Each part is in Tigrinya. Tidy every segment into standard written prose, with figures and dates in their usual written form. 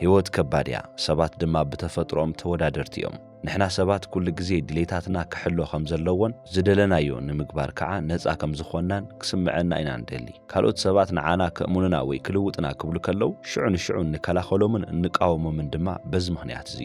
ህይወት ከባድያ ሰባት ድማ በተፈጥሮም ተወዳደርቲዮም ንሕና ሰባት ኩሉ ግዜ ድሌታትና ክሕሎ ከም ዘለዎን ዝደለናዮ ንምግባር ከዓ ነፃ ከም ዝኾናን ክስምዐና ኢና እንደሊ ካልኦት ሰባት ንዓና ከእሙኑና ወይ ክልውጥና ክብሉ ከለው ሽዑ ንሽዑ ንከላኸሎምን እንቃወሞምን ድማ በዚ ምኽንያት እዚ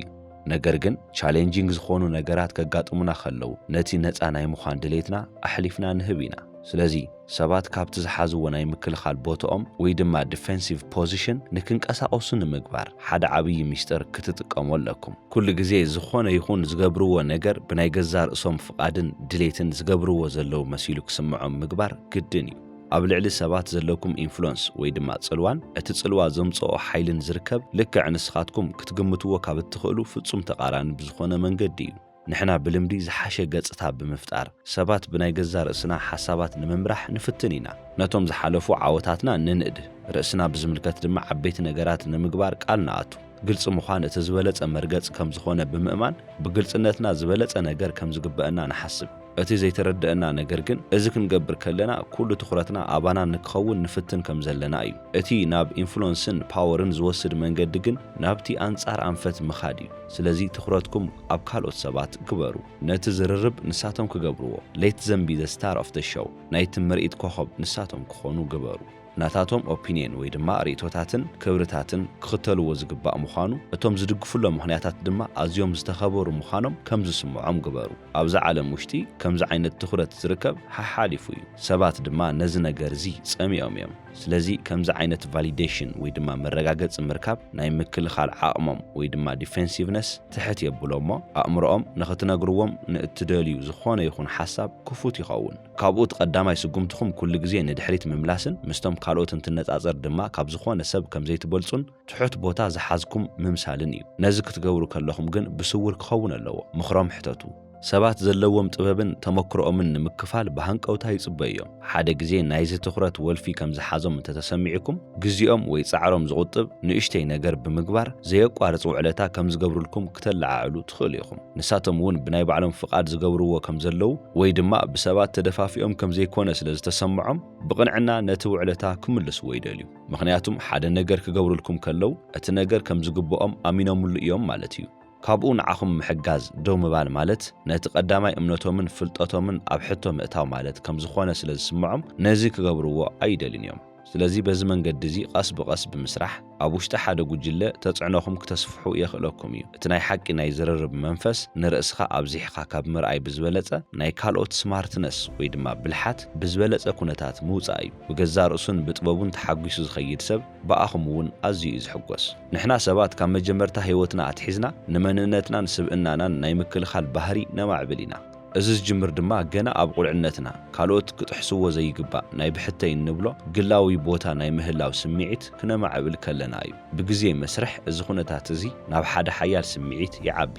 ነገር ግን ቻሌንጂንግ ዝኾኑ ነገራት ከጋጥሙና ከለው ነቲ ነፃ ናይ ምዃን ድሌትና ኣሕሊፍና ንህብ ኢና ስለዚ ሰባት ካብቲ ዝሓዝዎ ናይ ምክልኻል ቦታኦም ወይ ድማ ዲፌንሲቭ ፖዚሽን ንክንቀሳቐሱ ንምግባር ሓደ ዓብዪ ሚስጥር ክትጥቀሙ ኣለኩም ኩሉ ግዜ ዝኾነ ይኹን ዝገብርዎ ነገር ብናይ ገዛ ርእሶም ፍቓድን ድሌትን ዝገብርዎ ዘለው መሲሉ ክስምዖም ምግባር ግድን እዩ ኣብ ልዕሊ ሰባት ዘለኩም ኢንፍሉዌንስ ወይ ድማ ጽልዋን እቲ ጽልዋ ዘምጽኦ ሓይልን ዝርከብ ልክዕ ንስኻትኩም ክትግምትዎ ካብ እትኽእሉ ፍጹም ተቓራኒ ብዝኾነ መንገዲ እዩ ንሕና ብልምዲ ዝሓሸ ገጽታ ብምፍጣር ሰባት ብናይ ገዛ ርእስና ሓሳባት ንምምራሕ ንፍትን ኢና ነቶም ዝሓለፉ ዓወታትና ንንእድ ርእስና ብዝምልከት ድማ ዓበይቲ ነገራት ንምግባር ቃል ንኣቱ ግልጽ ምዃን እቲ ዝበለጸ መርገጽ ከም ዝኾነ ብምእማን ብግልጽነትና ዝበለጸ ነገር ከም ዝግበአና ንሓስብ እቲ ዘይተረድአና ነገር ግን እዚ ክንገብር ከለና ኩሉ ትኹረትና ኣባና ንክኸውን ንፍትን ከም ዘለና እዩ እቲ ናብ ኢንፍሉዌንስን ፓወርን ዝወስድ መንገዲ ግን ናብቲ ኣንጻር ኣንፈት ምኻድ እዩ ስለዚ ትኹረትኩም ኣብ ካልኦት ሰባት ግበሩ ነቲ ዝርርብ ንሳቶም ክገብርዎ ሌት ዘም ቢ ዘ ስታር ኦፍ ዘ ሾው ናይቲ ምርኢት ኮኸብ ንሳቶም ክኾኑ ግበሩ ናታቶም ኦፒኒየን ወይ ድማ ርእቶታትን ክብርታትን ክኽተልዎ ዝግባእ ምዃኑ እቶም ዝድግፉሎም ምኽንያታት ድማ ኣዝዮም ዝተኸበሩ ምዃኖም ከም ዝስምዖም ግበሩ ኣብዛ ዓለም ውሽጢ ከምዚ ዓይነት ትኹረት ዝርከብ ሓሓሊፉ እዩ ሰባት ድማ ነዚ ነገር እዚ ጸሚኦም እዮም ስለዚ ከምዚ ዓይነት ቫሊዴሽን ወይ ድማ መረጋገጽ ምርካብ ናይ ምክልኻል ዓቕሞም ወይ ድማ ዲፌንሲቭነስ ትሕት የብሎሞ ኣእምሮኦም ንኽትነግርዎም ንእትደልዩ ዝኾነ ይኹን ሓሳብ ክፉት ይኸውን ካብኡ ተቐዳማይ ስጉምትኹም ኩሉ ግዜ ንድሕሪት ምምላስን ምስቶም ካልኦት እንትነጻጸር ድማ ካብ ዝኾነ ሰብ ከም ዘይትበልጹን ትሑት ቦታ ዝሓዝኩም ምምሳልን እዩ ነዚ ክትገብሩ ከለኹም ግን ብስውር ክኸውን ኣለዎ ምኽሮም ሕተቱ ሰባት ዘለዎም ጥበብን ተመክሮኦምን ንምክፋል ብሃንቀውታ ይጽበዮም ሓደ ግዜ ናይዚ ትኹረት ወልፊ ከም ዝሓዞም እንተተሰሚዕኩም ግዜኦም ወይ ጻዕሮም ዝቁጥብ ንእሽተይ ነገር ብምግባር ዘየቋርጽ ውዕለታ ከም ዝገብሩልኩም ክትለዓዕሉ ትኽእሉ ኢኹም ንሳቶም እውን ብናይ ባዕሎም ፍቓድ ዝገብርዎ ከም ዘለው ወይ ድማ ብሰባት ተደፋፊኦም ከም ዘይኮነ ስለ ዝተሰምዖም ብቕንዕና ነቲ ውዕለታ ክምልስዎ ይደልዩ ምኽንያቱም ሓደ ነገር ክገብሩልኩም ከለው እቲ ነገር ከም ዝግብኦም ኣሚኖምሉ እዮም ማለት እዩ ካብኡ ንዓኹም ምሕጋዝ ደው ምባል ማለት ነቲ ቀዳማይ እምነቶምን ፍልጠቶምን ኣብ ሕቶ ምእታው ማለት ከም ዝኾነ ስለ ዝስምዖም ነዚ ክገብርዎ ኣይደልን እዮም ስለዚ በዚ መንገዲ እዚ ቀስ ብቐስ ብምስራሕ ኣብ ውሽጢ ሓደ ጉጅለ ተጽዕኖኹም ክተስፍሑ የኽእለኩም እዩ እቲ ናይ ሓቂ ናይ ዝርርብ መንፈስ ንርእስኻ ኣብዚሕኻ ካብ ምርኣይ ብዝበለጸ ናይ ካልኦት ስማርትነስ ወይ ድማ ብልሓት ብዝበለጸ ኩነታት ምውፃእ እዩ ብገዛ ርእሱን ብጥበቡን ተሓጒሱ ዝኸይድ ሰብ ብኣኹም እውን ኣዝዩ ዝሕጎስ ንሕና ሰባት ካብ መጀመርታ ህይወትና ኣትሒዝና ንመንነትናን ስብእናናን ናይ ምክልኻል ባህሪ ነማዕብል ኢና እዚ ዝጅምር ድማ ገና ኣብ ቁልዕነትና ካልኦት ክጥሕስዎ ዘይግባእ ናይ ብሕተይ እንብሎ ግላዊ ቦታ ናይ ምህላው ስምዒት ክነማዕብል ከለና እዩ ብግዜ መስርሕ እዚ ኩነታት እዚ ናብ ሓደ ሓያል ስምዒት ይዓቢ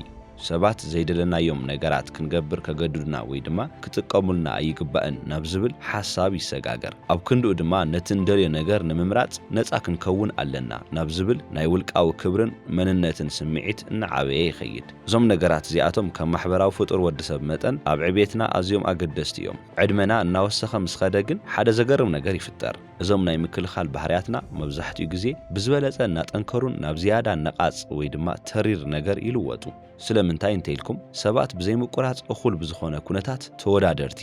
ሰባት ዘይደለናዮም ነገራት ክንገብር ከገድዱና ወይ ድማ ክጥቀሙልና ኣይግባእን ናብ ዝብል ሓሳብ ይሰጋገር ኣብ ክንዱ ድማ ነቲ እንደልዮ ነገር ንምምራጽ ነፃ ክንከውን ኣለና ናብ ዝብል ናይ ውልቃዊ ክብርን መንነትን ስምዒት እናዓበየ ይኸይድ እዞም ነገራት እዚኣቶም ከም ማሕበራዊ ፍጡር ወዲሰብ መጠን ኣብ ዕቤትና ኣዝዮም ኣገደስቲ እዮም ዕድመና እናወሰኸ ምስ ኸደ ግን ሓደ ዘገርም ነገር ይፍጠር እዞም ናይ ምክልኻል ባህርያትና መብዛሕትኡ ግዜ ብዝበለጸ እናጠንከሩን ናብ ዝያዳ ነቓጽ ወይ ድማ ተሪር ነገር ይልወጡ ስለምንታይ እንተኢልኩም ሰባት ብዘይምቁራጽ እኹል ብዝኾነ ኩነታት ተወዳደርቲ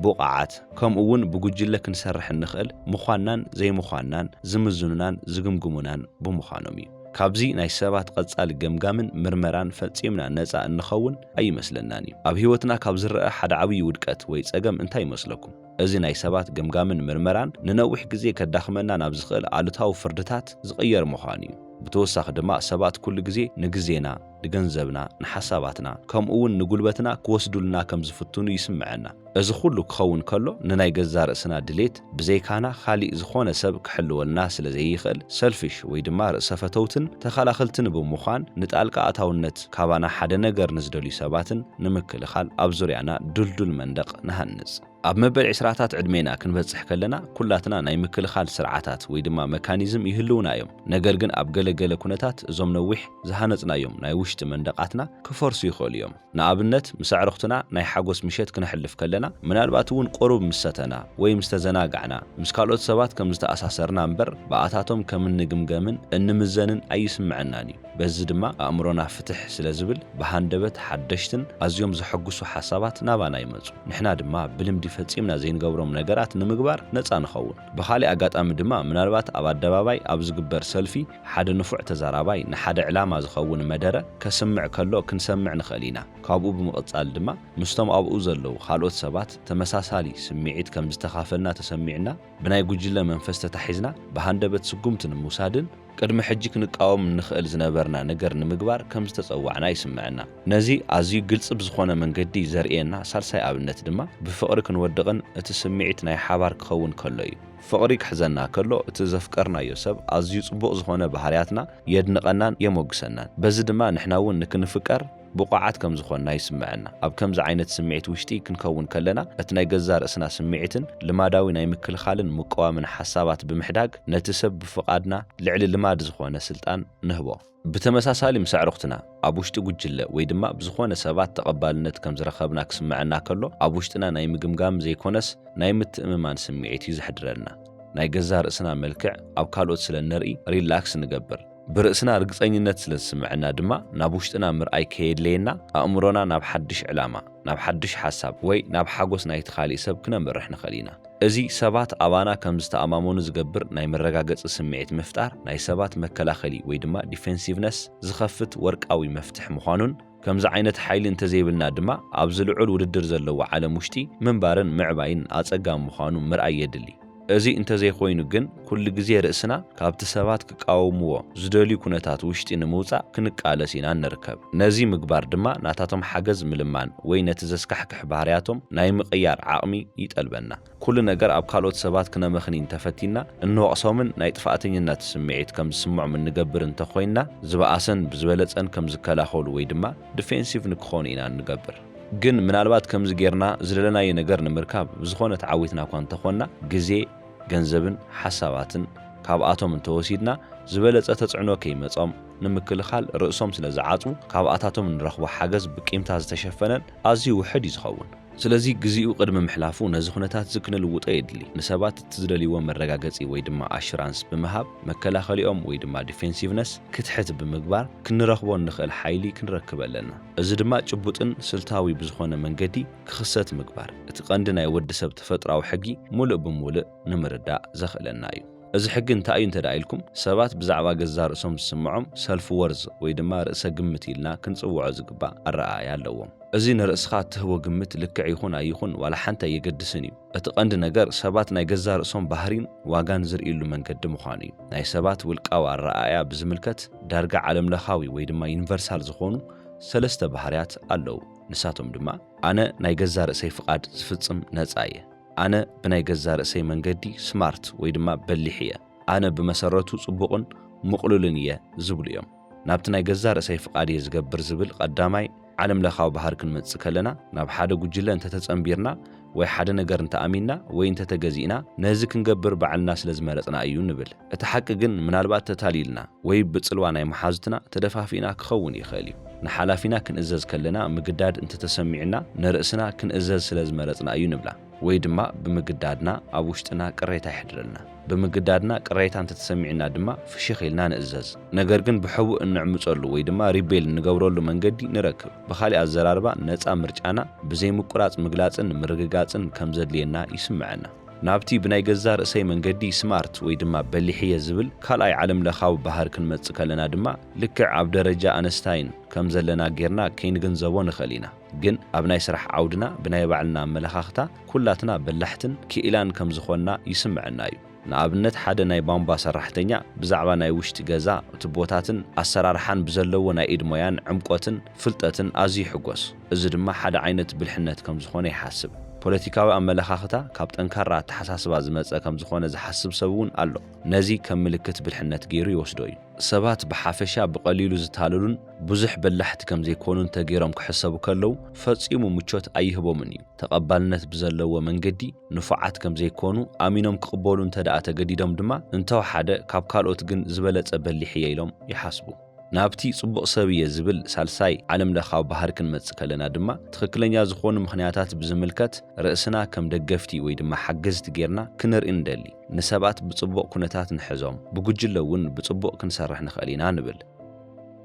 ቡቕዓት ከምኡውን ብጉጅለ ክንሰርሕ እንኽእል ምዃናን ዘይምዃናን ዝምዝኑናን ዝግምግሙናን ብምዃኖም እዩ ካብዚ ናይ ሰባት ቀጻሊ ገምጋምን ምርመራን ፈጺምና ነፃ እንኸውን ኣይመስለናን እዩ ኣብ ህይወትና ካብ ዝረአ ሓደ ዓብዪ ውድቀት ወይ ጸገም እንታይ ይመስለኩም እዚ ናይ ሰባት ገምጋምን ምርመራን ንነዊሕ ግዜ ከዳኽመና ናብ ዝኽእል ኣሉታዊ ፍርድታት ዝቕየር ምዃኑ እዩ ብተወሳኺ ድማ ሰባት ኩሉ ግዜ ንግዜና ንገንዘብና ንሓሳባትና ከምኡውን ንጉልበትና ክወስዱልና ከም ዝፍትኑ ይስምዐና እዚ ኩሉ ክኸውን ከሎ ንናይ ገዛ ርእስና ድሌት ብዘይካና ካሊእ ዝኾነ ሰብ ክሕልወልና ስለ ዘይኽእል ሰልፊሽ ወይ ድማ ርእሰ ፈተውትን ተኸላኸልትን ብምዃን ንጣልቃ ኣታውነት ካባና ሓደ ነገር ንዝደልዩ ሰባትን ንምክልኻል ኣብ ዙርያና ድልዱል መንደቕ ንሃንጽ ኣብ መበል 20ታት ዕድሜና ክንበጽሕ ከለና ኩላትና ናይ ምክልኻል ስርዓታት ወይ ድማ መካኒዝም ይህልውና እዮም ነገር ግን ኣብ ገለገለ ኩነታት እዞም ነዊሕ ዝሃነጽናዮም ናይ ውሽጢ መንደቃትና ክፈርሱ ይኽእሉ እዮም ንኣብነት ምስ ኣዕርኽትና ናይ ሓጎስ ምሸት ክንሕልፍ ከለና ምናልባት እውን ቆሩብ ምሰተና ወይ ምስ ተዘናጋዕና ምስ ካልኦት ሰባት ከም ዝተኣሳሰርና እምበር በኣታቶም ከም እንግምገምን እንምዘንን ኣይስምዐናን እዩ በዚ ድማ ኣእምሮና ፍትሕ ስለ ዝብል ብሃንደበት ሓደሽትን ኣዝዮም ዘሐጉሱ ሓሳባት ናባና ይመጹ ንሕና ድማ ብልምዲ ፈጺምና ዘይንገብሮም ነገራት ንምግባር ነፃ ንኸውን ብኻሊእ ኣጋጣሚ ድማ ምናልባት ኣብ ኣደባባይ ኣብ ዝግበር ሰልፊ ሓደ ንፉዕ ተዛራባይ ንሓደ ዕላማ ዝኸውን መደረ ከስምዕ ከሎ ክንሰምዕ ንኽእል ኢና ካብኡ ብምቕጻል ድማ ምስቶም ኣብኡ ዘለዉ ካልኦት ሰባት ተመሳሳሊ ስምዒት ከም ዝተኻፈልና ተሰሚዕና ብናይ ጉጅለ መንፈስ ተታሒዝና ብሃንደበት ስጉምቲ ንምውሳድን ቅድሚ ሕጂ ክንቃወም ንኽእል ዝነበርና ነገር ንምግባር ከም ዝተጸዋዕና ይስምዐና ነዚ ኣዝዩ ግልጽ ብዝኾነ መንገዲ ዘርኤና ሳልሳይ ኣብነት ድማ ብፍቕሪ ክንወድቕን እቲ ስምዒት ናይ ሓባር ክኸውን ከሎ እዩ ፍቕሪ ክሕዘና ከሎ እቲ ዘፍቀርናዮ ሰብ ኣዝዩ ጽቡቕ ዝኾነ ባህርያትና የድንቐናን የሞግሰናን በዚ ድማ ንሕና እውን ንክንፍቀር ብቑዓት ከም ዝኾንና ይስምዐና ኣብ ከምዚ ዓይነት ስምዒት ውሽጢ ክንከውን ከለና እቲ ናይ ገዛ ርእስና ስምዒትን ልማዳዊ ናይ ምክልኻልን ምቀዋምን ሓሳባት ብምሕዳግ ነቲ ሰብ ብፍቓድና ልዕሊ ልማድ ዝኾነ ስልጣን ንህቦ ብተመሳሳሊ ምስ ኣዕርኽትና ኣብ ውሽጢ ጉጅለ ወይ ድማ ብዝኾነ ሰባት ተቐባልነት ከም ዝረኸብና ክስምዐና ከሎ ኣብ ውሽጥና ናይ ምግምጋም ዘይኮነስ ናይ ምትእምማን ስምዒት እዩ ዝሕድረልና ናይ ገዛ ርእስና መልክዕ ኣብ ካልኦት ስለ ንርኢ ሪላክስ ንገብር برأسنا رجعينات سلسمعنا دما نابوشتنا مرأي كيدلينا أمرنا ناب حدش علامة ناب حدش حساب وي ناب حاجوس نايت خالي سب كنا مرحنا خلينا أزي سبات أبانا كم استأمامون زجبر ناي مرجعات سمعت مفتار ناي سبات مكلا خلي وي دما ديفنسيفنس زخفت ورك أوي مفتح مخانون كم زعينة حيل انتزيبلنا دما أبزل عل ودر زلوا على مشتي من بارن معباين أتسقام مخانون مرأي يدلي أزي انت زي خوينو جن كل جزير رأسنا كابت سبات كقاوموا زدولي كونتات وشتي نموزع كنك على سينان نركب نزي مقبار دما ناتاتهم حجز ملمان وين تزسكحك حبارياتهم نايم قيار عقمي يتقلبنا كل نجار أبقالوت سبات كنا مخنين تفتينا إنه أصامن نايتفقتين النات سمعت كم سمع من نجبر انت خوينا زبقاسن بزبلت أن كم زكلا خول ويدما ديفنسيف نكخونينا نجبر جن من الوقت كم زجرنا زلنا ينجر نمركب بزخونة عويتنا كون تخونا جزء جنزبن حساباتن كابعاتهم من توسيدنا زبالة تتصعنوا كيمة أم نمكل خال رأسهم سلزعاتو كابعاتهم من رخوة حجز بقيمتها تشفنا أزي وحد يزخون سلازي جزء قدم محلافو نزخونتات زكن الوط أيدلي نسبات تزدلي ومرجعاتي ويدما أشرانس بمهاب مكلا خالي ويدما ديفنسيفنس كتحت بمقبار كن رخوة نخل حيلي كن ركب لنا أزدما جبوتن سلتاوي بزخونة من جدي كخسات مقبار اتقندنا يود سبت فترة أو حقي ملء بملء نمردا زخلنا أيو إذا حقن تأين تدايلكم سبات بزعوا جزار سوم السمعهم سلف ورز ويدما رأس قمتي لنا كنصوع زقبا الرأي اللوم أزين رأسخات هو قمت لك يخون أيخون ولا حتى يقدسني اتقند نجار سبات نايجزار سوم بحرين واجان زرقيلو من قدم خاني ناي سبات والقوا الرأي بزملكت درجة عالم لخاوي ويدما ينفرسال زخونو سلسة بحريات اللو نساتهم دما أنا نايجزار سيف قاد زفتم نزاية أنا بناي جزار سي منجدي سمارت ويدما بليحية أنا بمسارته صبغن مقلولنية زبليهم نابتناي جزار سي فقادي يزقبر زبل قدامي علم لخاو بحركن متسكلنا ناب حدا جوجلا انت تتصنبيرنا وي حدا نجر انت امينا وي انت تجازينا نازك نجبر بعل الناس لازم رأسنا ايو نبل اتحققن من البات تتاليلنا وي بتصلوانا محازتنا تدفافينا كخون يخالي نحلافينا كنأزز كلنا مقداد انت تسمعنا نرأسنا كنأزز لازم رأسنا ايو نبلا ወይ ድማ ብምግዳድና ኣብ ውሽጥና ቅሬታ ይሕድረልና ብምግዳድና ቅሬታ እንተ ተሰሚዕና ድማ ፍሽኽ ኢልና ንእዘዝ ነገር ግን ብሕቡእ እንዕምፀሉ ወይ ድማ ሪቤል ንገብረሉ መንገዲ ንረክብ ብኻሊእ ኣዘራርባ ነፃ ምርጫና ብዘይ ምቁራጽ ምግላጽን ምርግጋጽን ከም ዘድልየና ይስምዐና ናብቲ ብናይ ገዛ ርእሰይ መንገዲ ስማርት ወይ ድማ በሊሕየ ዝብል ካልኣይ ዓለም ለኻዊ ባህር ክንመጽእ ከለና ድማ ልክዕ ኣብ ደረጃ ኣነስታይን ከም ዘለና ጌርና ከይንግንዘቦ ንኽእል ኢና ግን ኣብ ናይ ስራሕ ዓውድና ብናይ ባዕልና ኣመለኻኽታ ኩላትና በላሕትን ክኢላን ከም ዝኾንና ይስምዐና እዩ ንኣብነት ሓደ ናይ ባምባ ሰራሕተኛ ብዛዕባ ናይ ውሽጢ ገዛ ትቦታትን ኣሰራርሓን ብዘለዎ ናይ ኢድ ሞያን ዕምቆትን ፍልጠትን ኣዝዩ ይሕጎስ እዚ ድማ ሓደ ዓይነት ብልሕነት ከም ዝኾነ ይሓስብ ፖለቲካዊ ኣመለኻኽታ ካብ ጠንካራ ኣተሓሳስባ ዝመጸ ከም ዝኾነ ዝሓስብ ሰብ እውን ኣሎ። ነዚ ከም ምልክት ብልሕነት ገይሩ ይወስዶ እዩ። ሰባት ብሓፈሻ ብቐሊሉ ዝታለሉን ብዙሕ በላሕቲ ከም ዘይኮኑን ተገይሮም ክሕሰቡ ከለዉ ፈጺሙ ምቾት ኣይህቦምን እዩ። ተቐባልነት ብዘለዎ መንገዲ ንፉዓት ከም ዘይኮኑ ኣሚኖም ክቕበሉ እንተደኣ ተገዲዶም ድማ እንተው ሓደ ካብ ካልኦት ግን ዝበለጸ በሊሕ እየ ኢሎም ይሓስቡ። ናብቲ ጽቡቕ ሰብ እየ ዝብል ሳልሳይ ዓለም ለኻዊ ባህሪ ክንመጽእ ከለና ድማ ትኽክለኛ ዝኾኑ ምኽንያታት ብዝምልከት ርእስና ከም ደገፍቲ ወይ ድማ ሓገዝቲ ጌርና ክንርኢ ንደሊ። ንሰባት ብጽቡቕ ኩነታት ንሕዞም፣ ብጉጅለ እውን ብጽቡቕ ክንሰርሕ ንኽእል ኢና ንብል።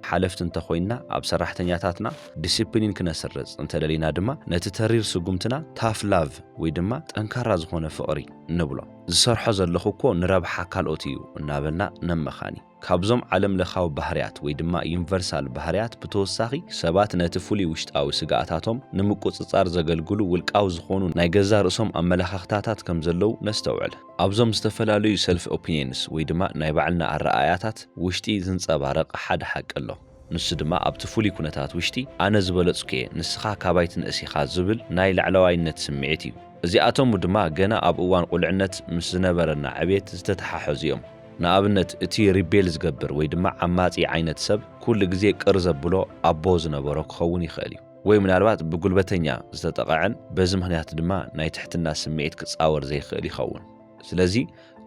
ሓለፍቲ እንተኾይንና ኣብ ሰራሕተኛታትና ዲሲፕሊን ክነስርጽ እንተደሊና ድማ ነቲ ተሪር ስጉምትና ታፍ ላቭ ወይ ድማ ጠንካራ ዝኾነ ፍቕሪ ንብሎ። ዝሰርሖ ዘለኹ እኮ ንረብሓ ካልኦት እዩ እናበልና ነመኻኒ። ካብዞም ዓለም ለኻዊ ባህርያት ወይ ድማ ዩኒቨርሳል ባህርያት ብተወሳኺ ሰባት ነቲ ፍሉይ ውሽጣዊ ስጋኣታቶም ንምቁፅጻር ዘገልግሉ ውልቃዊ ዝኾኑ ናይ ገዛ ርእሶም ኣመለኻኽታታት ከም ዘለዉ ነስተውዕል። ኣብዞም ዝተፈላለዩ ሰልፍ ኦፒኒየንስ ወይ ድማ ናይ ባዕልና ኣረኣያታት ውሽጢ ዝንጸባረቕ ሓደ ሓቂ ኣሎ። ንሱ ድማ ኣብቲ ፍሉይ ኩነታት ውሽጢ ኣነ ዝበለጽኩ እየ ንስኻ ካባይቲ ንእሲኻ ዝብል ናይ ላዕለዋይነት ስምዒት እዩ። እዚኣቶም ድማ ገና ኣብ እዋን ቁልዕነት ምስ ዝነበረና ዕቤት ዝተተሓሓዙ እዮም። ንኣብነት እቲ ሪቤል ዝገብር ወይ ድማ ዓማጺ ዓይነት ሰብ ኩሉ ግዜ ቅር ዘብሎ ኣቦ ዝነበሮ ክኸውን ይኽእል እዩ። ወይ ምናልባት ብጉልበተኛ ዝተጠቕዐን በዚ ምኽንያት ድማ ናይ ትሕትና ስምዒት ክጻወር ዘይኽእል ይኸውን። ስለዚ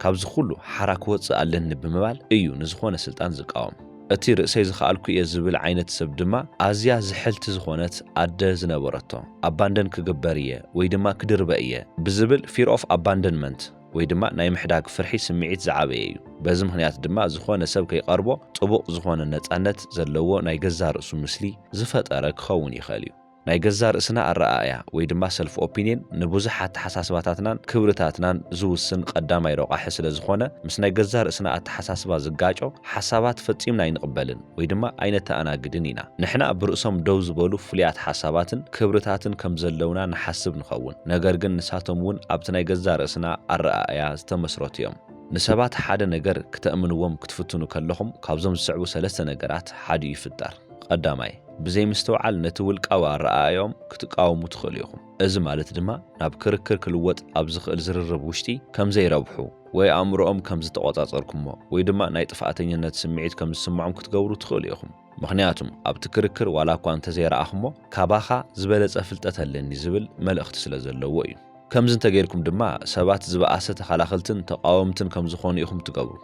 ካብዚ ኩሉ ሓራ ክወፅእ ኣለኒ ብምባል እዩ ንዝኾነ ስልጣን ዝቃወም። እቲ ርእሰይ ዝኸኣልኩ እየ ዝብል ዓይነት ሰብ ድማ ኣዝያ ዝሕልቲ ዝኾነት ኣደ ዝነበረቶ ኣባንደን ክግበር እየ ወይ ድማ ክድርበ እየ ብዝብል ፊር ኦፍ ኣባንደንመንት ወይ ድማ ናይ ምሕዳግ ፍርሒ ስምዒት ዝዓበየ እዩ። በዚ ምኽንያት ድማ ዝኾነ ሰብ ከይቐርቦ ጽቡቕ ዝኾነ ነጻነት ዘለዎ ናይ ገዛ ርእሱ ምስሊ ዝፈጠረ ክኸውን ይኽእል እዩ። ናይ ገዛ ርእስና ኣረኣእያ ወይ ድማ ሰልፍ ኦፒኒየን ንብዙሓት ኣተሓሳስባታትናን ክብርታትናን ዝውስን ቀዳማይ ረቓሒ ስለ ዝኾነ ምስ ናይ ገዛ ርእስና ኣተሓሳስባ ዝጋጮ ሓሳባት ፈጺምና ኣይንቕበልን ወይ ድማ ኣይነተኣናግድን ኢና። ንሕና ብርእሶም ደው ዝበሉ ፍሉያት ሓሳባትን ክብርታትን ከም ዘለውና ንሓስብ ንኸውን። ነገር ግን ንሳቶም እውን ኣብቲ ናይ ገዛ ርእስና ኣረኣእያ ዝተመስረቱ እዮም። ንሰባት ሓደ ነገር ክተእምንዎም ክትፍትኑ ከለኹም ካብዞም ዝስዕቡ ሰለስተ ነገራት ሓደ ይፍጠር። ቀዳማይ ብዘይ ምስተውዓል ነቲ ውልቃዊ ኣረኣእዮም ክትቃወሙ ትኽእሉ ኢኹም። እዚ ማለት ድማ ናብ ክርክር ክልወጥ ኣብ ዝኽእል ዝርርብ ውሽጢ ከም ዘይረብሑ ወይ ኣእምሮኦም ከም ዝተቖጻጸርኩሞ ወይ ድማ ናይ ጥፋኣተኝነት ስምዒት ከም ዝስምዖም ክትገብሩ ትኽእሉ ኢኹም። ምኽንያቱም ኣብቲ ክርክር ዋላ እኳ እንተዘይረኣኽሞ ካባኻ ዝበለጸ ፍልጠት ኣለኒ ዝብል መልእኽቲ ስለ ዘለዎ እዩ። ከምዚ እንተገይርኩም ድማ ሰባት ዝበኣሰ ተኸላኸልትን ተቃወምትን ከም ዝኾኑ ኢኹም ትገብሩ።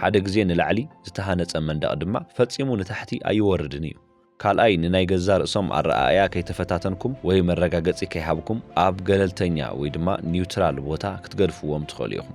ሓደ ግዜ ንላዕሊ ዝተሃነጸ መንደቕ ድማ ፈጺሙ ንታሕቲ ኣይወርድን እዩ። ካልኣይ ንናይ ገዛ ርእሶም ኣረኣእያ ከይተፈታተንኩም ወይ መረጋገጺ ከይሃብኩም ኣብ ገለልተኛ ወይ ድማ ኒውትራል ቦታ ክትገድፍዎም ትኽእሉ ኢኹም።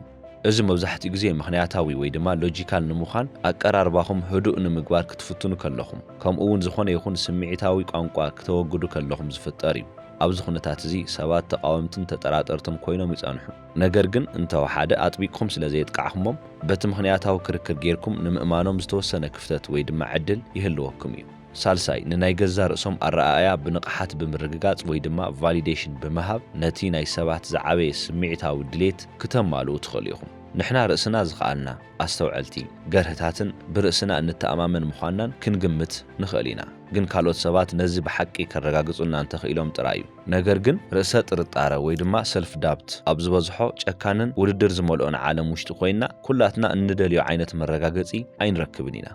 እዚ መብዛሕትኡ ግዜ ምኽንያታዊ ወይ ድማ ሎጂካል ንምዃን ኣቀራርባኹም ህዱእ ንምግባር ክትፍትኑ ከለኹም ከምኡ እውን ዝኾነ ይኹን ስምዒታዊ ቋንቋ ክትወግዱ ከለኹም ዝፍጠር እዩ። ኣብዚ ኩነታት እዚ ሰባት ተቃወምትን ተጠራጠርትን ኮይኖም ይጸንሑ። ነገር ግን እንተው ሓደ ኣጥቢቅኩም ስለ ዘይጥቃዕኹሞም በቲ ምኽንያታዊ ክርክር ጌርኩም ንምእማኖም ዝተወሰነ ክፍተት ወይ ድማ ዕድል ይህልወኩም እዩ። ሳልሳይ ንናይ ገዛ ርእሶም ኣረኣእያ ብንቕሓት ብምርግጋጽ ወይ ድማ ቫሊዴሽን ብምሃብ ነቲ ናይ ሰባት ዝዓበየ ስምዒታዊ ድሌት ክተማልኡ ትኽእሉ ኢኹም። ንሕና ርእስና ዝኸኣልና ኣስተውዐልቲ ገርህታትን ብርእስና እንተኣማመን ምዃንናን ክንግምት ንኽእል ኢና። ግን ካልኦት ሰባት ነዚ ብሓቂ ከረጋግጹና እንተኽኢሎም ጥራይ እዩ። ነገር ግን ርእሰ ጥርጣረ ወይ ድማ ሰልፍ ዳብት ኣብ ዝበዝሖ ጨካንን ውድድር ዝመልኦን ዓለም ውሽጢ ኮይንና ኩላትና እንደልዮ ዓይነት መረጋገጺ ኣይንረክብን ኢና።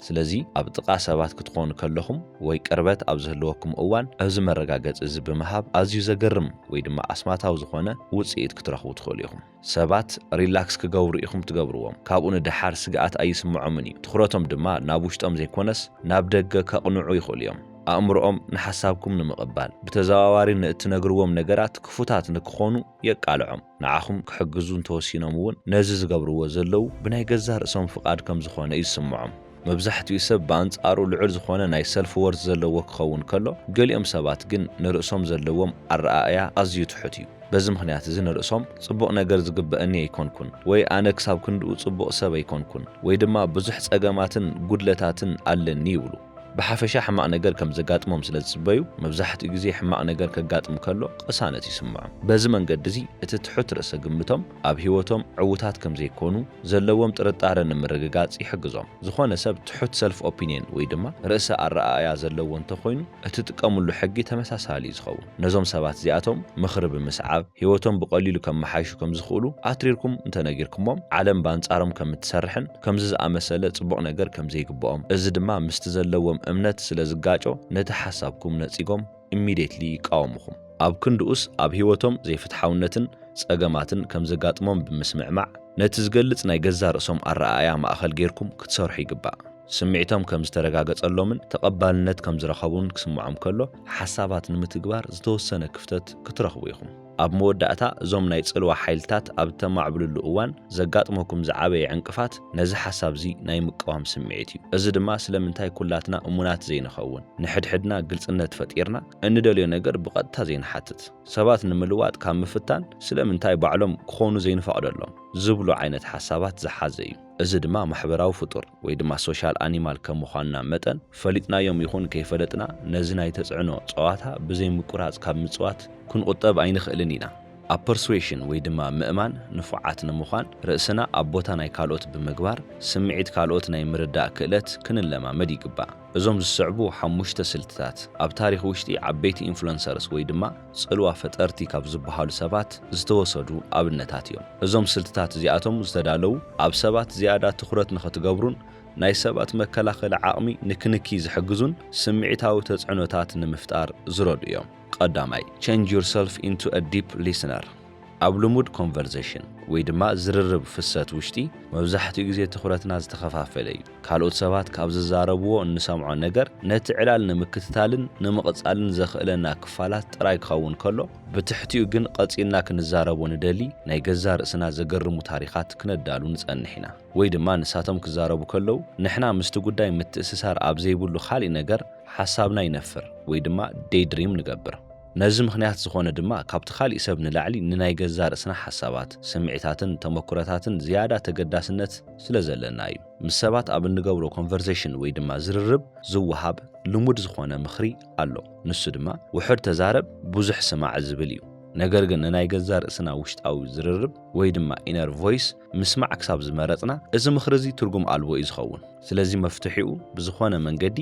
ስለዚ ኣብ ጥቓ ሰባት ክትኾኑ ከለኹም ወይ ቅርበት ኣብ ዝህልወኩም እዋን እዚ መረጋገፂ እዚ ብምሃብ ኣዝዩ ዘገርም ወይ ድማ ኣስማታዊ ዝኾነ ውፅኢት ክትረኽቡ ትኽእሉ ኢኹም። ሰባት ሪላክስ ክገብሩ ኢኹም ትገብርዎም ካብኡ ንድሓር ስግኣት ኣይስምዖምን እዩ። ትኩረቶም ድማ ናብ ውሽጦም ዘይኮነስ ናብ ደገ ከቕንዑ ይኽእሉ እዮም። ኣእምሮኦም ንሓሳብኩም ንምቕባል ብተዘዋዋሪ ንእትነግርዎም ነገራት ክፉታት ንክኾኑ የቃልዖም። ንዓኹም ክሕግዙ እንተወሲኖም እውን ነዚ ዝገብርዎ ዘለው ብናይ ገዛ ርእሶም ፍቓድ ከም ዝኾነ ይስምዖም። መብዛሕትኡ ሰብ በኣንጻሩ ልዑል ዝኾነ ናይ ሰልፍ ወርት ዘለዎ ክኸውን ከሎ ገሊኦም ሰባት ግን ንርእሶም ዘለዎም ኣረኣእያ ኣዝዩ ትሑት እዩ። በዚ ምኽንያት እዚ ንርእሶም ጽቡቕ ነገር ዝግበአኒ ኣይኮንኩን ወይ ኣነ ክሳብ ክንድኡ ጽቡቕ ሰብ ኣይኮንኩን ወይ ድማ ብዙሕ ጸገማትን ጉድለታትን ኣለኒ ይብሉ። بحفشة حماق نجار كم زقات ممسلة تسبيو مبزحت إجزي حماق نجار كجات مكلو قصانة يسمعهم بزمن قدزي اتتحط رأس قمتهم أبهيوتهم عوتات كم زي كونوا زلوهم ترتعرن من رجعات يحجزهم زخانة سب تحط سلف أوبينيون ويدما رأس الرأي زلوهم تخوين اتتقامل حقي تمساس هالي زخو نظام سبات زياتهم مخرب المسعاب هيوتهم بقليل كم محايشو كم زخولو أتريركم انت نجيركمهم علم بانت أرم كم تسرحن كم زز أمسلة صبع نجار كم زي قبهم إزد ما مستزلوهم أمنت سلازقاجو نتحسابكم نتيجهم immediately يقاومهم أب كندوس أب هيوتهم زي فتحاونتن سأجماتن كم زقاتمهم بمسمع نتزقلت نايجزار رأسهم الرأيا ما أخل غيركم كتصرحي قبا سمعتهم كم زترقاقت اللومن تقبلنت كم زرخبون كسمعهم كله حسابات نمتقبار زتوسنة كفتت كترخويهم أب مودعتا زوم ناي تصلوا حيلتات أب تمعبلو الأوان زقاتمكم زعابي عنقفات نزي حساب زي ناي مقوام سمعتي أزد ما سلمنتاي كلاتنا أمونات زي نخون نحد حدنا قلت إنه تفتيرنا إن داليو نقر بقدتا زي نحتت سبات نملوات كان مفتان سلمنتاي بعلم كخونو زي نفقد اللهم زبلو عينت حسابات زحازي أزد ما محبراو فطور ويدما سوشال أنيمال كمخاننا متن فلتنا يوم يخون كيف فلتنا نزنا يتسعنو صواتها بزي مقرات كاب مصوات كن قطب عين خلنينا persuasion ويدما مأمان نفعاتنا مخان رأسنا أبوتا ناي كالوت بمقبار سمعيت كالوت ناي مرداء كالت كنن لما مدي قبا ازوم السعبو حموشتا سلتات اب تاريخ وشتي عبيتي انفلونسرز ويدما صلوا فترتي كاب زبحالو سبات زتوسدو ابنتاتيوم ازوم سلتات زياتهم زتدالو اب سبات زياده تخرت نختقبرون ناي سبات مكلاخل عقمي نكنكي زحجزون سمعيتاو تصعنوتات نمفتار زروديوم قدامي change yourself into a deep listener أبلمود conversation ويدما زررب فسات وشتي مبزحتي جزية تخرتنا زتخفافلي كالوت سبات كابز الزاربو نسمعو نجر نتعلال نمكتتالن نمقصالن زخلنا كفالات رايك خاون كله بتحتيو جن قصينا كنزاربو ندلي ناي جزار اسنا زقرمو تاريخات كندالو نصنحنا ويدما نساتم كزاربو كله نحنا مستغداي متأسسار ابزيبلو خالي نجر حسابنا ينفر ويدما داي دريم نقبر نزم مخنيات زخونه دما كابت خالي سبن لعلي نناي جزار اسنا حسابات سمعيتاتن تمكراتاتن زياده تقداسنت سلازلناي مسبات اب نغبرو كونفرسيشن وي دما زررب زوهاب لمود زخونه مخري الله نسو دما وحد تزارب بوزح سماع زبليو ነገር ግን ናይ ገዛር እስና ውሽጣዊ ዝርርብ ወይ ድማ ኢነር ቮይስ ምስማዕ ክሳብ ዝመረጽና እዚ ምኽርዚ ትርጉም አልቦ ይዝኸውን ስለዚ መፍትሒኡ ብዝኾነ መንገዲ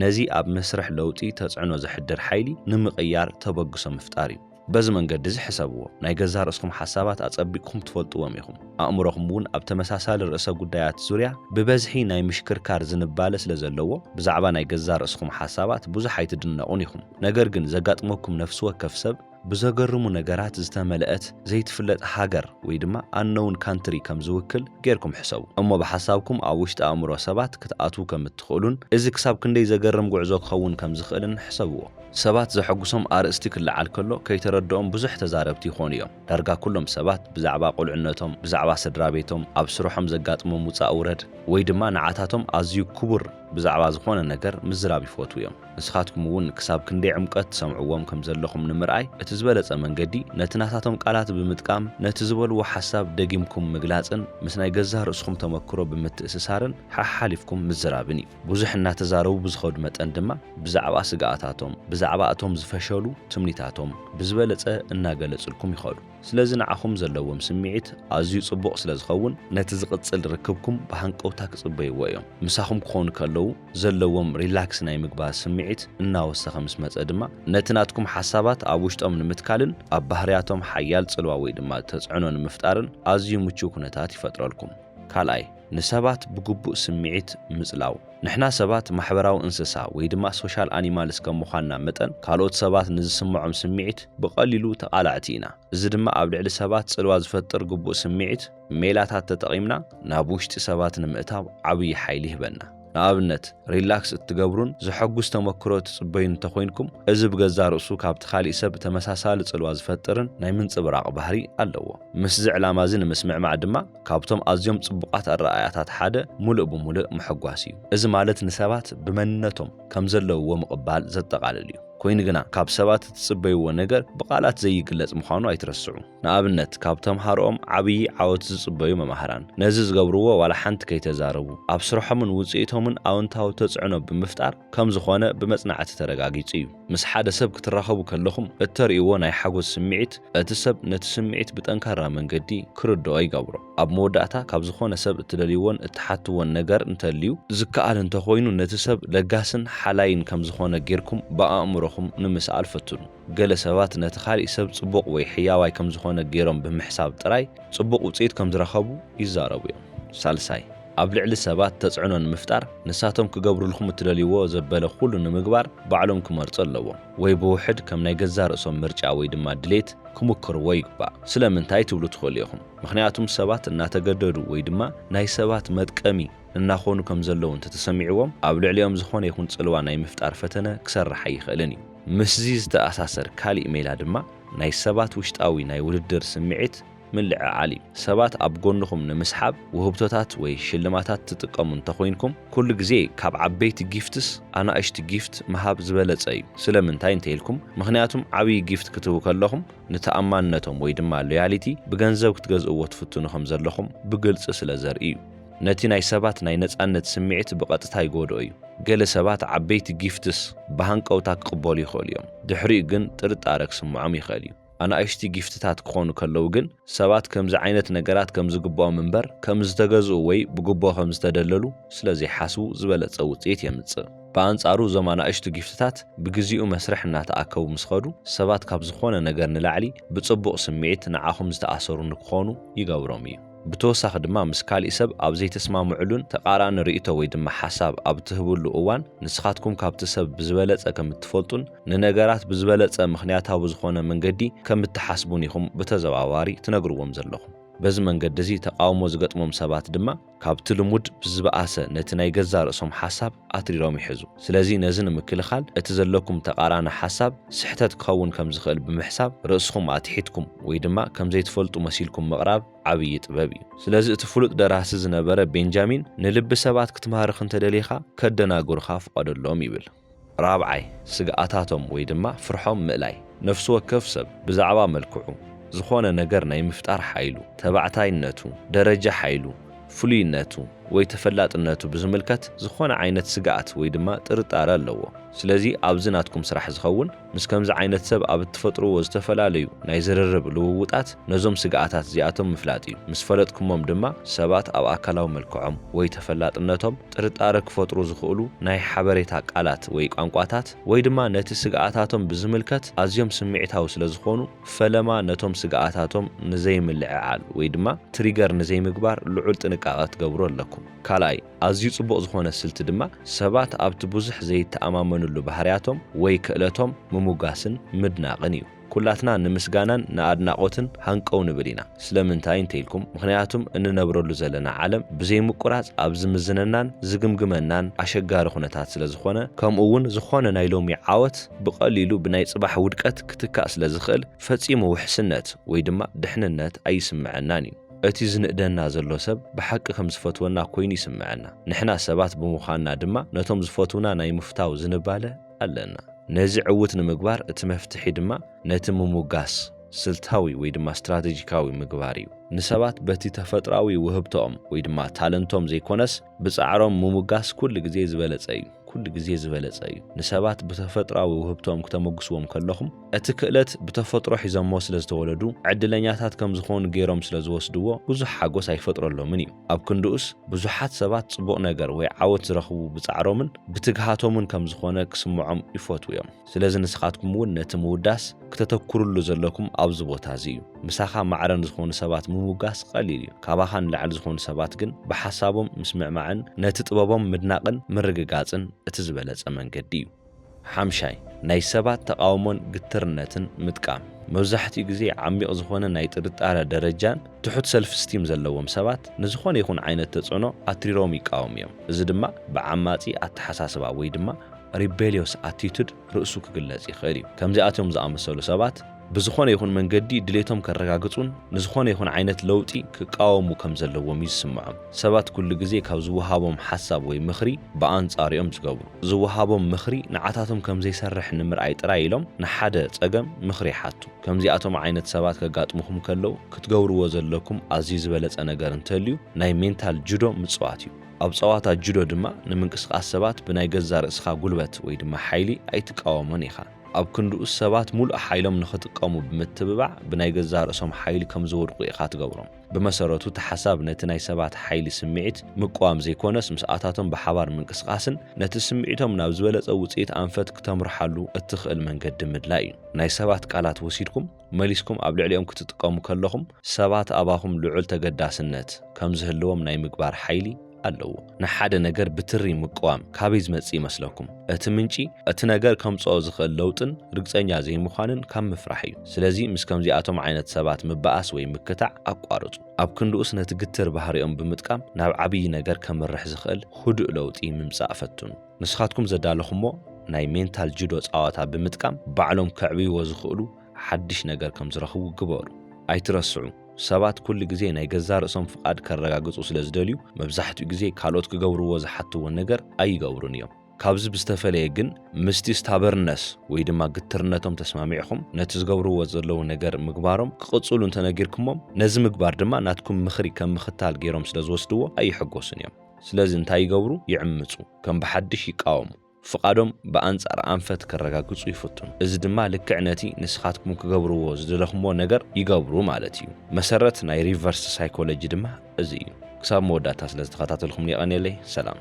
ነዚ ኣብ መስርሕ ለውጢ ተጽዕኖ ዝሕድር ሓይሊ ንምቕያር ተበግሶ ምፍጣር እዩ በዚ መንገዲ ዝሕሰብዎ ናይ ገዛር እስኩም ሓሳባት አጸቢቅኩም ትፈልጥዎም ኢኹም ኣእምሮኹም እውን ኣብ ተመሳሳሊ ርእሰ ጉዳያት ዙርያ ብበዝሒ ናይ ምሽክርካር ዝንባለ ስለዘለዎ ብዛዕባ ናይ ገዛር እስኩም ሓሳባት ብዙሕ ኣይትድነቑን ኢኹም ነገር ግን ዘጋጥመኩም ነፍሲ ወከፍ ሰብ بزغرمو نغرات زتملأت زي تفلت هاجر ويدما unknown country كم زوكل غيركم حسابو اما بحسابكم اوشت امرو سبات كتاتو كم تخولون اذا كساب كندي زغرم غعزو خون كم زخلن حسابو سبات زحقسم ارستي كلعال كله كيتردوم بزح تزاربتي خونيوم دارغا كلهم سبات بزعبا قلعنتهم بزعبا سدرابيتهم ابسروحم زغاطمو موصا اورد ويدما نعاتاتهم ازيو كبر بزعبا زخونه نجر مزراب يفوتويوم نسخاتكم ون كساب كندي عمقت سمعوهم كم زلخم نمرأي اتزبلص منجدي نتناتاتهم قالات بمتقام نتزبلو حساب دقيمكم مغلاصن مسناي ገዛር እስኩም ተመክሮ በመትእስሳርን ሓሓሊፍኩም ምዝራብኒ ብዙሕና ተዛረቡ ብዝኸድ መጠን ድማ ብዛዕባ ስጋኣታቶም ብዛዕባ አቶም ዝፈሸሉ ትምኒታቶም ብዝበለጸ እናገለጽልኩም ይኸዱ ስለዚ ንዓኹም ዘለዎም ስምዒት ኣዝዩ ጽቡቕ ስለዝኸውን ነቲ ዝቕጽል ርክብኩም ብሃንቀውታ ክጽበይዎ እዮም ምሳኹም ክኾኑ ከለዉ ዘለዎም ሪላክስ ናይ ምግባር ስምዒት እናወሰኸ ምስ መጸ ድማ ነቲ ናትኩም ሓሳባት ኣብ ውሽጦም ንምትካልን ኣብ ባህርያቶም ሓያል ጽልዋ ወይ ድማ ተጽዕኖ ንምፍጣርን ኣዝዩ ምቹው ኩነታት ይፈጥረልኩም ካልኣይ ንሰባት ብግቡእ ስምዒት ምጽላው ንሕና ሰባት ማሕበራዊ እንስሳ ወይ ድማ ሶሻል ኣኒማልስ ከም ምዃንና መጠን ካልኦት ሰባት ንዝስምዖም ስምዒት ብቐሊሉ ተቓላዕቲ ኢና እዚ ድማ ኣብ ልዕሊ ሰባት ጽልዋ ዝፈጥር ግቡእ ስምዒት ሜላታት ተጠቒምና ናብ ውሽጢ ሰባት ንምእታው ዓብዪ ሓይሊ ይህበና ንኣብነት ሪላክስ እትገብሩን ዝሐጉስ ተመክሮ ትጽበዩን እንተኾይንኩም እዚ ብገዛ ርእሱ ካብቲ ኻሊእ ሰብ ተመሳሳሊ ጽልዋ ዝፈጥርን ናይ ምንጽብራቕ ባህሪ ኣለዎ ምስ ዚ ዕላማ እዚ ንምስምዕማዕ ድማ ካብቶም ኣዝዮም ጽቡቓት ኣረኣያታት ሓደ ሙሉእ ብሙሉእ ምሕጓስ እዩ እዚ ማለት ንሰባት ብመንነቶም ከም ዘለውዎ ምቕባል ዘጠቓልል እዩ ኮይኑ ግና ካብ ሰባት እትጽበይዎ ነገር ብቓላት ዘይግለጽ ምዃኑ ኣይትረስዑ። ንኣብነት ካብ ተምሃሮኦም ዓብዪ ዓወት ዝጽበዩ መማህራን ነዚ ዝገብርዎ ዋላ ሓንቲ ከይተዛረቡ ኣብ ስርሖምን ውጽኢቶምን ኣወንታዊ ተጽዕኖ ብምፍጣር ከም ዝኾነ ብመጽናዕቲ ተረጋጊጹ እዩ። ምስ ሓደ ሰብ ክትራኸቡ ከለኹም እተርእይዎ ናይ ሓጎስ ስምዒት እቲ ሰብ ነቲ ስምዒት ብጠንካራ መንገዲ ክርድኦ ይገብሮ። ኣብ መወዳእታ ካብ ዝኾነ ሰብ እትደልይዎን እትሓትዎን ነገር እንተልዩ ዝከኣል እንተኾይኑ ነቲ ሰብ ለጋስን ሓላይን ከም ዝኾነ ጌርኩም ብኣእምሮኹም ንምስኣል ፈትኑ። ገለ ሰባት ነቲ ካልእ ሰብ ጽቡቕ ወይ ሕያዋይ ከም ዝኾነ ጌሮም ብምሕሳብ ጥራይ ጽቡቕ ውጽኢት ከም ዝረኸቡ ይዛረቡ እዮም። ሳልሳይ ኣብ ልዕሊ ሰባት ተጽዕኖ ንምፍጣር ንሳቶም ክገብሩልኩም እትደልይዎ ዘበለ ኩሉ ንምግባር ባዕሎም ክመርጹ ኣለዎም ወይ ብውሕድ ከም ናይ ገዛ ርእሶም ምርጫ ወይ ድማ ድሌት ክምክርዎ ይግባእ። ስለምንታይ ትብሉ ትኽእሉ ኢኹም? ምክንያቱም ሰባት እናተገደዱ ወይ ድማ ናይ ሰባት መጥቀሚ እናኾኑ ከም ዘለዉ እንተተሰሚዕዎም ኣብ ልዕሊኦም ዝኾነ ይኹን ጽልዋ ናይ ምፍጣር ፈተነ ክሰርሕ ኣይኽእልን እዩ። ምስዚ ዝተኣሳሰር ካልእ ሜላ ድማ ናይ ሰባት ውሽጣዊ ናይ ውድድር ስምዒት ምልዕዓል እዩ። ሰባት ኣብ ጎንኹም ንምስሓብ ውህብቶታት ወይ ሽልማታት ትጥቀሙ እንተኾይንኩም ኩሉ ግዜ ካብ ዓበይቲ ጊፍትስ ኣናእሽቲ ጊፍት ምሃብ ዝበለጸ እዩ። ስለምንታይ እንተኢልኩም? ምክንያቱም ዓብዪ ጊፍት ክትህቡ ከለኹም ንተኣማንነቶም ወይ ድማ ሎያሊቲ ብገንዘብ ክትገዝእዎ ትፍትኑ ከም ዘለኹም ብግልፂ ስለ ዘርኢ እዩ። ነቲ ናይ ሰባት ናይ ነጻነት ስምዒት ብቐጥታ ይጎድኦ እዩ። ገለ ሰባት ዓበይቲ ጊፍትስ ብሃንቀውታ ክቕበሉ ይኽእሉ እዮም፣ ድሕሪኡ ግን ጥርጣረ ክስምዖም ይኽእል እዩ። ኣናእሽቲ ጊፍትታት ክኾኑ ከለዉ ግን ሰባት ከምዚ ዓይነት ነገራት ከም ዝግብኦም እምበር ከም ዝተገዝኡ ወይ ብግቦ ከም ዝተደለሉ ስለዘይሓስቡ ዝበለጸ ውጽኢት የምጽእ። ብኣንጻሩ እዞም ኣናእሽቱ ጊፍትታት ብግዚኡ መስርሕ እናተኣከቡ ምስ ኸዱ ሰባት ካብ ዝኾነ ነገር ንላዕሊ ብጽቡቕ ስምዒት ንዓኹም ዝተኣሰሩ ንክኾኑ ይገብሮም እዩ። ብተወሳኺ ድማ ምስ ካልእ ሰብ ኣብ ዘይተስማምዑሉን ተቓራኒ ርእይቶ ወይ ድማ ሓሳብ ኣብ ትህብሉ እዋን ንስኻትኩም ካብቲ ሰብ ብዝበለጸ ከም እትፈልጡን ንነገራት ብዝበለጸ ምኽንያታዊ ዝኾነ መንገዲ ከም እትሓስቡን ኢኹም ብተዘዋዋሪ ትነግርዎም ዘለኹም። በዚ መንገዲ እዚ ተቃውሞ ዝገጥሞም ሰባት ድማ ካብቲ ልሙድ ብዝበኣሰ ነቲ ናይ ገዛ ርእሶም ሓሳብ ኣትሪሮም ይሕዙ። ስለዚ ነዚ ንምክልኻል እቲ ዘለኩም ተቓራኒ ሓሳብ ስሕተት ክኸውን ከም ዝኽእል ብምሕሳብ ርእስኹም ኣትሒትኩም ወይ ድማ ከም ዘይትፈልጡ መሲልኩም ምቕራብ ዓብዪ ጥበብ እዩ። ስለዚ እቲ ፍሉጥ ደራሲ ዝነበረ ቤንጃሚን ንልቢ ሰባት ክትማርኽ እንተደሊኻ ከደናጉርኻ ፍቐደሎም ይብል። ራብዓይ ስግኣታቶም ወይ ድማ ፍርሖም ምእላይ። ነፍሲ ወከፍ ሰብ ብዛዕባ መልክዑ ዝኾነ ነገር ናይ ምፍጣር ሓይሉ፣ ተባዕታይነቱ፣ ደረጃ ሓይሉ፣ ፍሉይነቱ ወይ ተፈላጥነቱ ብዝምልከት ዝኾነ ዓይነት ስግኣት ወይ ድማ ጥርጣረ ኣለዎ። ስለዚ ኣብዚ ናትኩም ስራሕ ዝኸውን ምስ ከምዚ ዓይነት ሰብ ኣብ እትፈጥርዎ ዝተፈላለዩ ናይ ዝርርብ ልውውጣት ነዞም ስግኣታት እዚኣቶም ምፍላጥ እዩ። ምስ ፈለጥኩሞም ድማ ሰባት ኣብ ኣካላዊ መልክዖም ወይ ተፈላጥነቶም ጥርጣረ ክፈጥሩ ዝኽእሉ ናይ ሓበሬታ ቃላት ወይ ቋንቋታት ወይ ድማ ነቲ ስግኣታቶም ብዝምልከት ኣዝዮም ስምዒታዊ ስለ ዝኾኑ ፈለማ ነቶም ስግኣታቶም ንዘይምልዕዓል ወይ ድማ ትሪገር ንዘይምግባር ልዑል ጥንቃቐ ትገብሩ ኣለኩም። ካልኣይ ኣዝዩ ጽቡቕ ዝኾነ ስልቲ ድማ ሰባት ኣብቲ ብዙሕ ዘይተኣማመኑሉ ባህርያቶም ወይ ክእለቶም ምሙጋስን ምድናቕን እዩ። ኩላትና ንምስጋናን ንኣድናቖትን ሃንቀው ንብል ኢና። ስለምንታይ እንተኢልኩም? ምክንያቱም እንነብረሉ ዘለና ዓለም ብዘይምቁራጽ ኣብ ዝምዝነናን ዝግምግመናን ኣሸጋሪ ኩነታት ስለ ዝኾነ ከምኡውን ዝኾነ ናይ ሎሚ ዓወት ብቐሊሉ ብናይ ጽባሕ ውድቀት ክትካእ ስለ ዝኽእል ፈጺሙ ውሕስነት ወይ ድማ ድሕንነት ኣይስምዐናን እዩ። እቲ ዝንእደና ዘሎ ሰብ ብሓቂ ከም ዝፈትወና ኮይኑ ይስምዐና። ንሕና ሰባት ብምዃንና ድማ ነቶም ዝፈትውና ናይ ምፍታው ዝንባለ ኣለና። ነዚ ዕውት ንምግባር እቲ መፍትሒ ድማ ነቲ ምሙጋስ ስልታዊ ወይ ድማ ስትራቴጂካዊ ምግባር እዩ። ንሰባት በቲ ተፈጥራዊ ውህብቶኦም ወይ ድማ ታለንቶም ዘይኮነስ ብጻዕሮም ምሙጋስ ኩሉ ግዜ ዝበለጸ እዩ። ኩሉ ግዜ ዝበለጸ እዩ። ንሰባት ብተፈጥራዊ ውህብቶም ክተመግስዎም ከለኹም እቲ ክእለት ብተፈጥሮ ሒዞሞ ስለ ዝተወለዱ ዕድለኛታት ከም ዝኾኑ ገይሮም ስለ ዝወስድዎ ብዙሕ ሓጎስ ኣይፈጥረሎምን እዩ። ኣብ ክንድኡስ ብዙሓት ሰባት ጽቡቕ ነገር ወይ ዓወት ዝረኽቡ ብጻዕሮምን ብትግሃቶምን ከም ዝኾነ ክስምዖም ይፈትው እዮም። ስለዚ ንስኻትኩም እውን ነቲ ምውዳስ ክተተኩሩሉ ዘለኩም ኣብዚ ቦታ እዚ እዩ። ምሳኻ ማዕረን ዝኾኑ ሰባት ምሙጋስ ቀሊል እዩ። ካባኻ ንላዕሊ ዝኾኑ ሰባት ግን ብሓሳቦም ምስ ምዕማዕን ነቲ ጥበቦም ምድናቕን ምርግጋጽን እቲ ዝበለጸ መንገዲ እዩ። ሓምሻይ ናይ ሰባት ተቃውሞን ግትርነትን ምጥቃም። መብዛሕትኡ ግዜ ዓሚቕ ዝኾነ ናይ ጥርጣረ ደረጃን ትሑት ሰልፍ ስቲም ዘለዎም ሰባት ንዝኾነ ይኹን ዓይነት ተጽዕኖ ኣትሪሮም ይቃወሙ እዮም። እዚ ድማ ብዓማጺ ኣተሓሳስባ ወይ ድማ ሪቤሊዮስ ኣቲቱድ ርእሱ ክግለጽ ይኽእል እዩ። ከምዚኣቶም ዝኣመሰሉ ሰባት بزخون يكون من جدي دليتهم كالرجاجتون نزخون يكون عينة لوتي كقاوم وكم زلوا ميسمعهم سبات كل جزء كوزوهابهم حسب ويمخري بأنس أريهم تجاوب زوهابهم مخري نعتاتهم كم زي سرح نمر عيت رايلهم نحدة تجمع مخري حتو كم زي أتوم عينة سبات كجات مخم كلو كتجوروا وزلكم عزيز بلد أنا جرنتليو ناي منتال جودو متصواتيو أب صوات الجودو دما نمنكس قاسبات بناي جزار إسخا قلبت ويدما حيلي أيتقاومن يخا أب كندو السبات مول أحيلهم نختقامو بمتبع بناي جزار اسم حيلي كم زورقو إخا تقورم بمساراتو تحساب نتناي سبات حيلي سمعت مقوام زي كونس مساعتاتهم بحبار منكس قاسن نت سمعتهم ناب زبلت أو وصيت أنفت كتمرحلو اتخقل من قد مدلاين ناي سبات قالات وسيدكم ماليسكم قبل عليهم كتتقامو كلهم سبات أباهم لعل تقداسنت كم زهلوهم ناي مقبار حيلي ألو نحاد نجار بتري مقوام كابيز متسي مسلكم أتمنشي أتنجار كم صوزخ اللوتن رجعين زي مخانن كم مفرحي سلازي مسكم زي أتوم عينة سبات مبأس ويمكتع أقارض أبكندو أسنة تقتر بحريهم بمتقام ناب عبي نجار كم الرح زخل هدوء لوتي ممسافتون نسخاتكم زدالخمو ناي مينتال جودوز آواتا بمتقام بعلم كعبي وزخلو حدش نجار كم زرخو جبار أيترسعو سبات كل جزء نيجزار اسم فقاد كرجاجس وسلزدليو مبزحت جزء كالوت كجورو وزحت والنجر أي جورون يوم كابز بستفلي جن مستي استعبرناس ويدما قترناتهم تسمعيهم نتز جورو وزلوا النجر مقبارهم قصولون تناجركمهم نزم مقبار دما ناتكم مخري كم مختال جيرهم سلزوستوا أي حقوسن يوم سلزن تاي جورو يعمتوا كم بحدش يقاوم فقادهم بأنصار أنفت كرجاجس ويفتون إذا دما لكعنتي نسخاتكم كجبروا زدلهم ونجر يجبروا مالتيو مسرت ناي ريفرس سايكولوجي دما أزي كسب مودات أسلز تخاطات لكم يا أنيلي سلام